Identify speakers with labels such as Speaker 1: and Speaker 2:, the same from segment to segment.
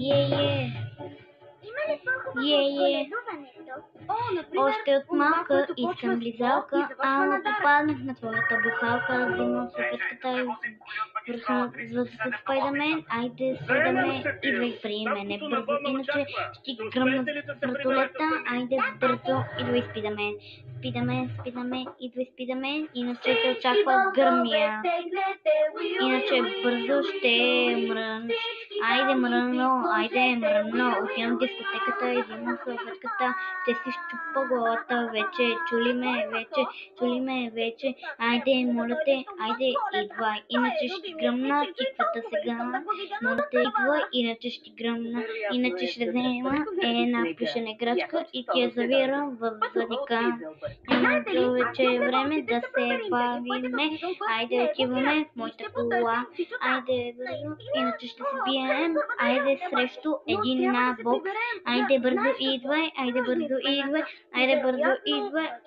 Speaker 1: Е.
Speaker 2: Има ли по-хубаво
Speaker 1: Е.
Speaker 2: от коледуването?
Speaker 1: Още от малка искам близалка, ама попаднах на твоята бухалка. Взимам салфетката и върху Спайдермен. Айде, свидаме, идвай при мене бързо, иначе ще ти гръмна вратолета. Айде бързо, идвай Спайдермен. Спидаме, идвай Спайдермен, иначе те очаква гърмия. Иначе бързо ще мрънш. Айде мрънно, отивам в дискотеката и взимам салфетката. Ще си щупа главата вече, чули ме вече. Айде, моля те, айде, идвай, иначе ще гръмна тиквата сега. Моля те, идвай, иначе ще гръмна, иначе ще взема една плюшена играчка и ти я завирам в задника. Няма вече време да се бавиме. Айде, отиваме в моята кола. Айде, бързо, иначе ще се бием. Айде, срещу един на бокс. Айде, бързо идвай,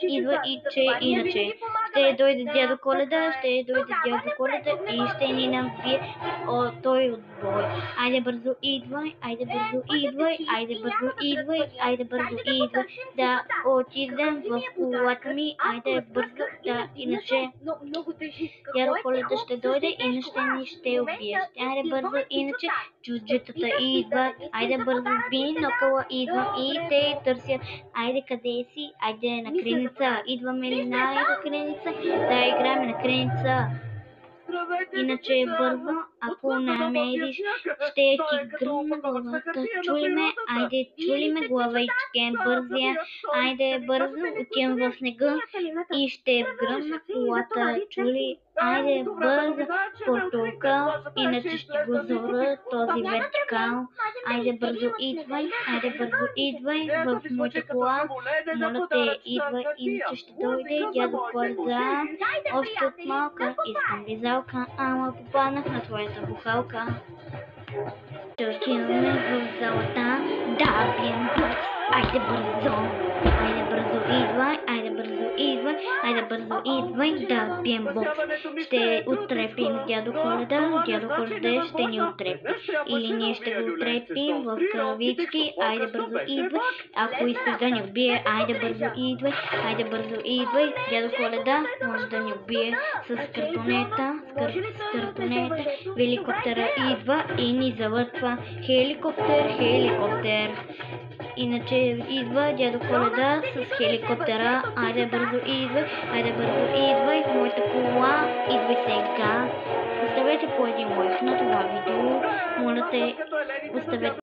Speaker 1: идва и че иначе. Ще дойде дядо Коледа, и ще ни набие той отбой. Айде, бързо идвай, да отидем в колата ми. Айде, бързо, да, иначе дядо Коледа ще дойде и ще убие. Айде, бързо, иначе чуджетата идва. Айде, бързо, би на кола идвам и те търсят. Айде, къде си? Айде на креница. Идваме ли на креница? Да играем на креница. Иначе бързо, ако намериш, ще ти гръмна главата. Чули ме главичке, бързия. Айде бързо, отивам в снега и ще вгръмна колата. Чули, айде бързо, портокал, иначе ще го зора този вертикал. Айде бързо идвай в моята кола. Моля те, идвай, иначе ще дойде дядо Коледа. Още от малка искам близалка, ама попаднах на твоята бухалка. Ще отиваме в залата, да бием бокс. Айде бързо идвай, да бием бокс. Ще отрепим дядо Коледа ще ни отрепи. Или ние ще го отрепим в кавички. Айде бързо идвай, ако искаш да ни убие. Айде бързо идвай, дядо Коледа може да ни убие с картонета. Великоптера идва и ни завъртва. Хеликоптер. Иначе идва дядо Коледа с хеликоптера. Айде бързо идвай в моята кола. Идвай сега. Оставете по един лайк на това видео. Моля те, оставете